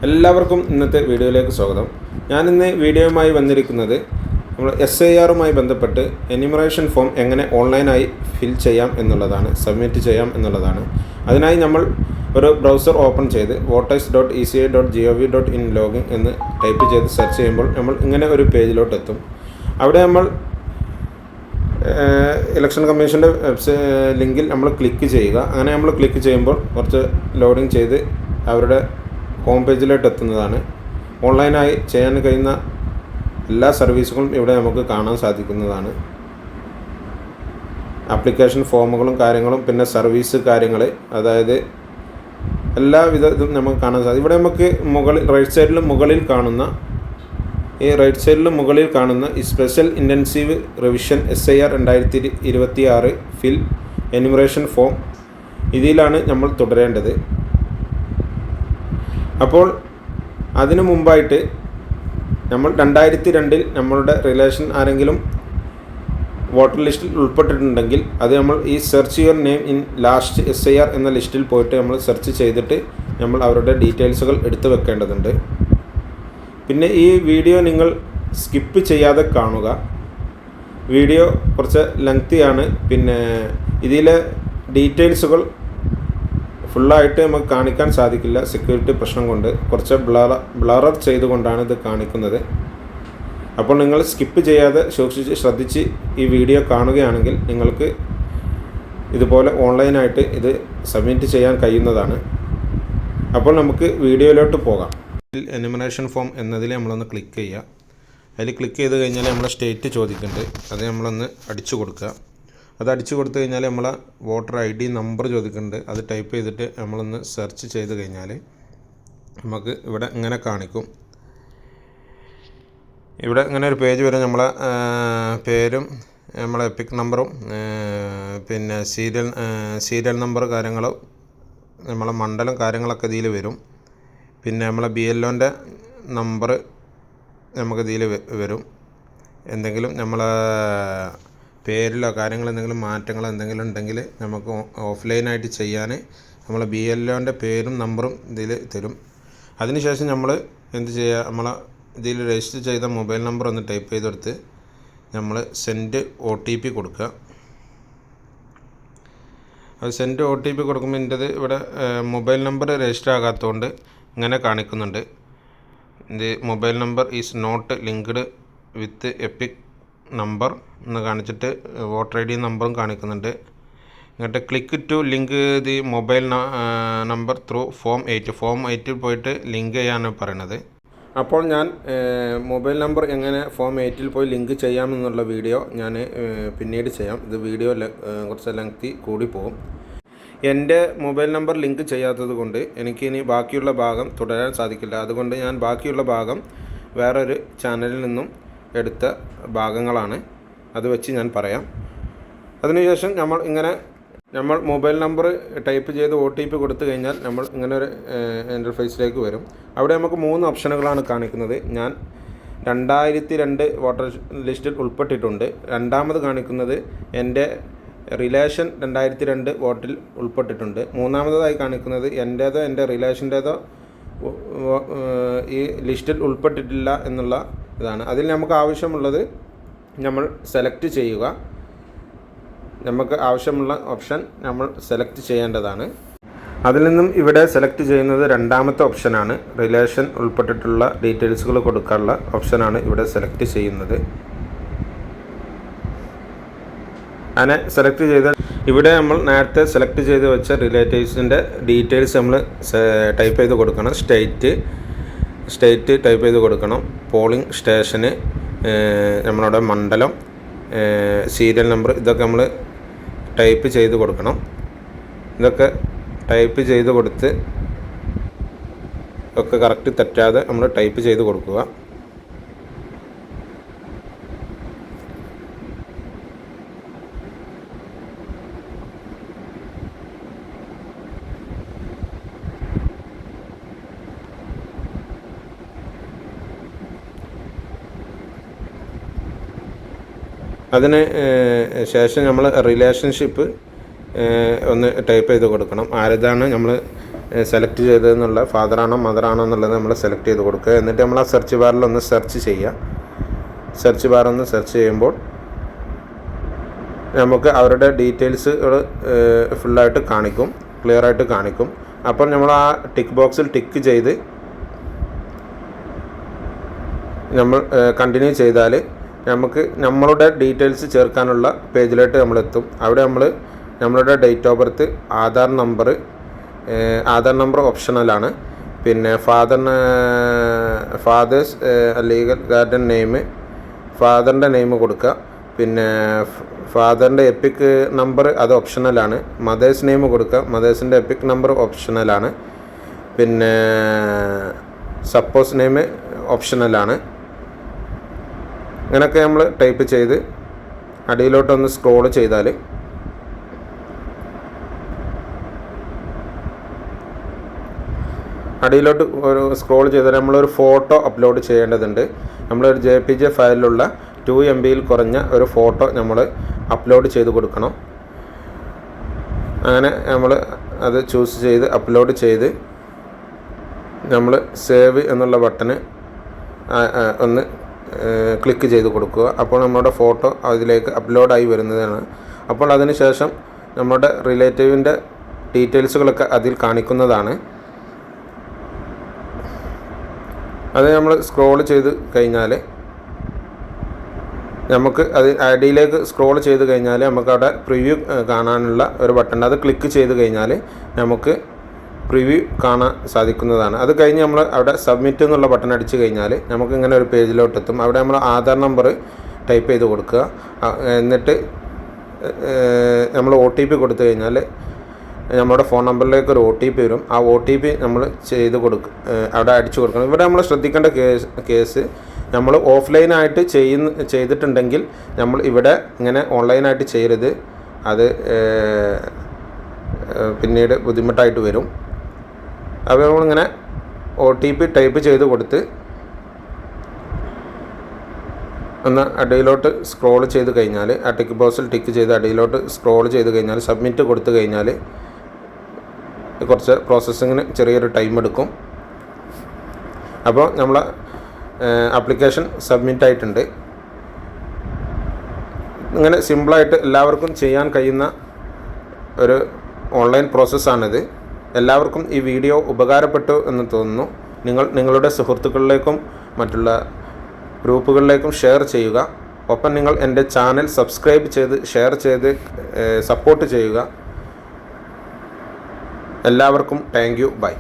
എല്ലാവർക്കും ഇന്നത്തെ വീഡിയോയിലേക്ക് സ്വാഗതം. ഞാനിന്ന് വീഡിയോയുമായി വന്നിരിക്കുന്നത് നമ്മൾ SIRുമായി ബന്ധപ്പെട്ട് എന്യൂമറേഷൻ ഫോം എങ്ങനെ ഓൺലൈനായി ഫിൽ ചെയ്യാം എന്നുള്ളതാണ്, സബ്മിറ്റ് ചെയ്യാം എന്നുള്ളതാണ്. അതിനായി നമ്മൾ ഒരു ബ്രൗസർ ഓപ്പൺ ചെയ്ത് voters.eci.gov.in ലോഗിൻ എന്ന് ടൈപ്പ് ചെയ്ത് സെർച്ച് ചെയ്യുമ്പോൾ നമ്മൾ ഇങ്ങനെ ഒരു പേജിലോട്ട് എത്തും. അവിടെ നമ്മൾ ഇലക്ഷൻ കമ്മീഷൻ്റെ ലിങ്കിൽ നമ്മൾ ക്ലിക്ക് ചെയ്യുക. അങ്ങനെ നമ്മൾ ക്ലിക്ക് ചെയ്യുമ്പോൾ കുറച്ച് ലോഡിങ് ചെയ്ത് അവരുടെ ഹോം പേജിലോട്ട് എത്തുന്നതാണ്. ഓൺലൈനായി ചെയ്യാൻ കഴിയുന്ന എല്ലാ സർവീസുകളും ഇവിടെ നമുക്ക് കാണാൻ സാധിക്കുന്നതാണ്. ആപ്ലിക്കേഷൻ ഫോമുകളും കാര്യങ്ങളും, പിന്നെ സർവീസ് കാര്യങ്ങൾ, അതായത് എല്ലാവിധ ഇതും നമുക്ക് കാണാൻ സാധിക്കും. ഇവിടെ നമുക്ക് റൈറ്റ് സൈഡിൽ മുകളിൽ കാണുന്ന ഈ സ്പെഷ്യൽ ഇൻറ്റൻസീവ് റിവിഷൻ SIR 2026 ഫിൽ എന്യൂമറേഷൻ ഫോം, ഇതിലാണ് നമ്മൾ തുടരേണ്ടത്. അപ്പോൾ അതിനു മുമ്പായിട്ട് നമ്മൾ 2002 നമ്മളുടെ റിലേഷൻ ആരെങ്കിലും വോട്ടർ ലിസ്റ്റിൽ ഉൾപ്പെട്ടിട്ടുണ്ടെങ്കിൽ അത് നമ്മൾ ഈ search your name in last SIR എന്ന ലിസ്റ്റിൽ പോയിട്ട് നമ്മൾ സെർച്ച് ചെയ്തിട്ട് നമ്മൾ അവരുടെ ഡീറ്റെയിൽസുകൾ എടുത്തു വെക്കേണ്ടതുണ്ട്. പിന്നെ ഈ വീഡിയോ നിങ്ങൾ സ്കിപ്പ് ചെയ്യാതെ കാണുക. വീഡിയോ കുറച്ച് ലെങ്തിയാണ്. പിന്നെ ഇതിലെ ഡീറ്റെയിൽസുകൾ ഫുള്ളായിട്ട് നമുക്ക് കാണിക്കാൻ സാധിക്കില്ല, സെക്യൂരിറ്റി പ്രശ്നം കൊണ്ട്. കുറച്ച് ബ്ലറർ ചെയ്തുകൊണ്ടാണ് ഇത് കാണിക്കുന്നത്. അപ്പോൾ നിങ്ങൾ സ്കിപ്പ് ചെയ്യാതെ സൂക്ഷിച്ച് ശ്രദ്ധിച്ച് ഈ വീഡിയോ കാണുകയാണെങ്കിൽ നിങ്ങൾക്ക് ഇതുപോലെ ഓൺലൈനായിട്ട് ഇത് സബ്മിറ്റ് ചെയ്യാൻ കഴിയുന്നതാണ്. അപ്പോൾ നമുക്ക് വീഡിയോയിലോട്ട് പോകാം. എന്യൂമറേഷൻ ഫോം എന്നതിൽ നമ്മളൊന്ന് ക്ലിക്ക് ചെയ്യുക. അതിൽ ക്ലിക്ക് ചെയ്ത് കഴിഞ്ഞാൽ നമ്മളെ സ്റ്റേറ്റ് ചോദിക്കുന്നുണ്ട്. അത് നമ്മളൊന്ന് അടിച്ചു കൊടുക്കുക. അത് അടിച്ചു കൊടുത്തു കഴിഞ്ഞാൽ നമ്മളെ വോട്ടർ ID നമ്പർ ചോദിക്കുന്നുണ്ട്. അത് ടൈപ്പ് ചെയ്തിട്ട് നമ്മളൊന്ന് സെർച്ച് ചെയ്ത് കഴിഞ്ഞാൽ നമുക്ക് ഇവിടെ ഇങ്ങനെ കാണിക്കും. ഇവിടെ ഇങ്ങനെ ഒരു പേജ് വരും. നമ്മളെ പേരും നമ്മളെ എപ്പിക് നമ്പറും പിന്നെ സീരിയൽ നമ്പർ കാര്യങ്ങളും നമ്മളെ മണ്ഡലം കാര്യങ്ങളൊക്കെ ഇതിൽ വരും. പിന്നെ നമ്മളെ BLOൻ്റെ നമ്പർ നമുക്ക് ഇതിൽ വരും. എന്തെങ്കിലും നമ്മളെ പേരിലോ കാര്യങ്ങൾ എന്തെങ്കിലും മാറ്റങ്ങൾ എന്തെങ്കിലും ഉണ്ടെങ്കിൽ നമുക്ക് ഓഫ്ലൈനായിട്ട് ചെയ്യാൻ നമ്മളെ BLOൻ്റെ പേരും നമ്പറും ഇതിൽ തരും. അതിനുശേഷം നമ്മൾ എന്ത് ചെയ്യുക, നമ്മളെ ഇതിൽ രജിസ്റ്റർ ചെയ്ത മൊബൈൽ നമ്പർ ഒന്ന് ടൈപ്പ് ചെയ്തെടുത്ത് നമ്മൾ സെൻഡ് OTP കൊടുക്കുക. അത് സെൻഡ് OTP കൊടുക്കുമ്പോൾ എൻ്റേത് ഇവിടെ മൊബൈൽ നമ്പർ രജിസ്റ്റർ ആകാത്തതുകൊണ്ട് ഇങ്ങനെ കാണിക്കുന്നുണ്ട്. ഇത് mobile number is not linked with EPIC number എന്ന് കാണിച്ചിട്ട് വോട്ടർ ID നമ്പറും കാണിക്കുന്നുണ്ട്. എന്നിട്ട് click to link the mobile number through form 8 പോയിട്ട് ലിങ്ക് ചെയ്യാനാണ് പറയണത്. അപ്പോൾ ഞാൻ മൊബൈൽ നമ്പർ എങ്ങനെ ഫോം 8 പോയി ലിങ്ക് ചെയ്യാമെന്നുള്ള വീഡിയോ ഞാൻ പിന്നീട് ചെയ്യാം. ഇത് വീഡിയോ കുറച്ച് ലെങ്തി കൂടി പോകും. എൻ്റെ മൊബൈൽ നമ്പർ ലിങ്ക് ചെയ്യാത്തത് കൊണ്ട് എനിക്കിനി ബാക്കിയുള്ള ഭാഗം തുടരാൻ സാധിക്കില്ല. അതുകൊണ്ട് ഞാൻ ബാക്കിയുള്ള ഭാഗം വേറൊരു ചാനലിൽ നിന്നും എടുത്ത ഭാഗങ്ങളാണ്. അത് വെച്ച് ഞാൻ പറയാം. അതിനുശേഷം നമ്മൾ മൊബൈൽ നമ്പർ ടൈപ്പ് ചെയ്ത് OTP കൊടുത്തു കഴിഞ്ഞാൽ നമ്മൾ ഇങ്ങനെ ഒരു ഇൻ്റർഫേസിലേക്ക് വരും. അവിടെ നമുക്ക് 3 ഓപ്ഷനുകളാണ് കാണിക്കുന്നത്. ഞാൻ 2002 വോട്ടർ ലിസ്റ്റിൽ ഉൾപ്പെട്ടിട്ടുണ്ട്. രണ്ടാമത് കാണിക്കുന്നത് എൻ്റെ റിലേഷൻ 2002 വോട്ടിൽ ഉൾപ്പെട്ടിട്ടുണ്ട്. മൂന്നാമതായി കാണിക്കുന്നത് എൻ്റേതോ എൻ്റെ റിലേഷൻ്റേതോ ഈ ലിസ്റ്റിൽ ഉൾപ്പെട്ടിട്ടില്ല എന്നുള്ള ഇതാണ്. അതിൽ നമുക്ക് ആവശ്യമുള്ളത് നമ്മൾ സെലക്ട് ചെയ്യുക. നമുക്ക് ആവശ്യമുള്ള ഓപ്ഷൻ നമ്മൾ സെലക്ട് ചെയ്യേണ്ടതാണ്. അതിൽ നിന്നും ഇവിടെ സെലക്ട് ചെയ്യുന്നത് രണ്ടാമത്തെ ഓപ്ഷനാണ്. റിലേഷൻ ഉൾപ്പെട്ടിട്ടുള്ള ഡീറ്റെയിൽസുകൾ കൊടുക്കാനുള്ള ഓപ്ഷനാണ് ഇവിടെ സെലക്ട് ചെയ്യുന്നത്. അങ്ങനെ സെലക്ട് ചെയ്ത ഇവിടെ നമ്മൾ നേരത്തെ സെലക്ട് ചെയ്ത് വെച്ച റിലേറ്റീവ്സിൻ്റെ ഡീറ്റെയിൽസ് നമ്മൾ ടൈപ്പ് ചെയ്ത് കൊടുക്കണം. സ്റ്റേറ്റ് ടൈപ്പ് ചെയ്ത് കൊടുക്കണം. പോളിംഗ് സ്റ്റേഷന്, നമ്മളുടെ മണ്ഡലം, സീരിയൽ നമ്പർ, ഇതൊക്കെ നമ്മൾ ടൈപ്പ് ചെയ്ത് കൊടുക്കണം. ഇതൊക്കെ ടൈപ്പ് ചെയ്ത് കൊടുത്ത് ഒക്കെ കറക്റ്റ് തെറ്റാതെ നമ്മൾ ടൈപ്പ് ചെയ്ത് കൊടുക്കുക. അതിന് ശേഷം നമ്മൾ റിലേഷൻഷിപ്പ് ഒന്ന് ടൈപ്പ് ചെയ്ത് കൊടുക്കണം. ആരതാണ് നമ്മൾ സെലക്ട് ചെയ്തതെന്നുള്ള ഫാദറാണോ മദറാണോ എന്നുള്ളത് നമ്മൾ സെലക്ട് ചെയ്ത് കൊടുക്കുക. എന്നിട്ട് നമ്മൾ ആ സെർച്ച് ബാറിലൊന്ന് സെർച്ച് ചെയ്യുക. സെർച്ച് ബാറൊന്ന് സെർച്ച് ചെയ്യുമ്പോൾ നമുക്ക് അവരുടെ ഡീറ്റെയിൽസുകൾ ഫുള്ളായിട്ട് കാണിക്കും, ക്ലിയറായിട്ട് കാണിക്കും. അപ്പോൾ നമ്മൾ ആ ടിക്ക് ബോക്സിൽ ടിക്ക് ചെയ്ത് നമ്മൾ കണ്ടിന്യൂ ചെയ്താൽ നമുക്ക് നമ്മളുടെ ഡീറ്റെയിൽസ് ചേർക്കാനുള്ള പേജിലോട്ട് നമ്മളെത്തും. അവിടെ നമ്മളുടെ date of birth, Aadhaar number ഓപ്ഷണലാണ്. പിന്നെ ഫാദേഴ്സ് ലീഗൽ ഗാർഡിയൻ നെയിം, ഫാദറിൻ്റെ നെയിം കൊടുക്കുക. പിന്നെ ഫാദറിൻ്റെ എപ്പിക് നമ്പർ അത് ഓപ്ഷണലാണ്. മദേഴ്സ് നെയിം കൊടുക്കുക, മദേഴ്സിൻ്റെ എപ്പിക് നമ്പർ ഓപ്ഷണലാണ്. പിന്നെ സപ്പോസ് നെയിം ഓപ്ഷണലാണ്. ഇങ്ങനെയൊക്കെ നമ്മൾ ടൈപ്പ് ചെയ്ത് അടിയിലോട്ടൊന്ന് സ്ക്രോൾ ചെയ്താൽ അടിയിലോട്ട് ഒരു സ്ക്രോൾ ചെയ്താൽ നമ്മളൊരു ഫോട്ടോ അപ്ലോഡ് ചെയ്യേണ്ടതുണ്ട്. നമ്മളൊരു JPG ഫയലിലുള്ള 2 MB കുറഞ്ഞ ഒരു ഫോട്ടോ നമ്മൾ അപ്ലോഡ് ചെയ്ത് കൊടുക്കണം. അങ്ങനെ നമ്മൾ അത് ചൂസ് ചെയ്ത് അപ്ലോഡ് ചെയ്ത് നമ്മൾ സേവ് എന്നുള്ള ബട്ടണ് ഒന്ന് ക്ലിക്ക് ചെയ്ത് കൊടുക്കുക. അപ്പോൾ നമ്മുടെ ഫോട്ടോ അതിലേക്ക് അപ്ലോഡായി വരുന്നതാണ്. അപ്പോൾ അതിന് ശേഷം നമ്മുടെ റിലേറ്റീവിൻ്റെ ഡീറ്റെയിൽസുകളൊക്കെ അതിൽ കാണിക്കുന്നതാണ്. അത് നമ്മൾ സ്ക്രോൾ ചെയ്ത് കഴിഞ്ഞാൽ നമുക്ക് അത് അടിയിലേക്ക് സ്ക്രോൾ ചെയ്ത് കഴിഞ്ഞാൽ നമുക്ക് അവിടെ പ്രിവ്യൂ കാണാനുള്ള ഒരു ബട്ടൺ, അത് ക്ലിക്ക് ചെയ്ത് കഴിഞ്ഞാൽ നമുക്ക് പ്രിവ്യൂ കാണാൻ സാധിക്കുന്നതാണ്. അത് കഴിഞ്ഞ് നമ്മൾ അവിടെ സബ്മിറ്റ് എന്നുള്ള ബട്ടൺ അടിച്ച് കഴിഞ്ഞാൽ നമുക്ക് ഇങ്ങനെ ഒരു പേജിലോട്ടെത്തും. അവിടെ നമ്മൾ ആധാർ നമ്പർ ടൈപ്പ് ചെയ്ത് കൊടുക്കുക. എന്നിട്ട് നമ്മൾ OTP കൊടുത്തു കഴിഞ്ഞാൽ നമ്മുടെ ഫോൺ നമ്പറിലേക്ക് ഒരു OTP വരും. ആ OTP നമ്മൾ അവിടെ അടിച്ചു കൊടുക്കണം. ഇവിടെ നമ്മൾ ശ്രദ്ധിക്കേണ്ട കേസ് നമ്മൾ ഓഫ്ലൈനായിട്ട് ചെയ്തിട്ടുണ്ടെങ്കിൽ നമ്മൾ ഇവിടെ ഇങ്ങനെ ഓൺലൈനായിട്ട് ചെയ്യരുത്. അത് പിന്നീട് ബുദ്ധിമുട്ടായിട്ട് വരും. അപ്പോൾ നമ്മളിങ്ങനെ OTP ടൈപ്പ് ചെയ്ത് കൊടുത്ത് ഒന്ന് അടിയിലോട്ട് സ്ക്രോൾ ചെയ്ത് കഴിഞ്ഞാൽ ആ ടിക്ക് ബോക്സിൽ ടിക്ക് ചെയ്ത് അടിയിലോട്ട് സ്ക്രോൾ ചെയ്ത് കഴിഞ്ഞാൽ സബ്മിറ്റ് കൊടുത്തു കഴിഞ്ഞാൽ കുറച്ച് പ്രോസസ്സിങ്ങിന് ചെറിയൊരു ടൈം എടുക്കും. അപ്പോൾ നമ്മൾ ആപ്ലിക്കേഷൻ സബ്മിറ്റ് ആയിട്ടുണ്ട്. ഇങ്ങനെ സിമ്പിളായിട്ട് എല്ലാവർക്കും ചെയ്യാൻ കഴിയുന്ന ഒരു ഓൺലൈൻ പ്രോസസ്സാണിത്. എല്ലാവർക്കും ഈ വീഡിയോ ഉപകാരപ്പെട്ടു എന്ന് തോന്നുന്നു. നിങ്ങളുടെ സുഹൃത്തുക്കളിലേക്കും മറ്റുള്ള ഗ്രൂപ്പുകളിലേക്കും ഷെയർ ചെയ്യുക. ഒപ്പം നിങ്ങൾ എൻ്റെ ചാനൽ സബ്സ്ക്രൈബ് ചെയ്ത് ഷെയർ ചെയ്ത് സപ്പോർട്ട് ചെയ്യുക. എല്ലാവർക്കും താങ്ക് യു. ബൈ.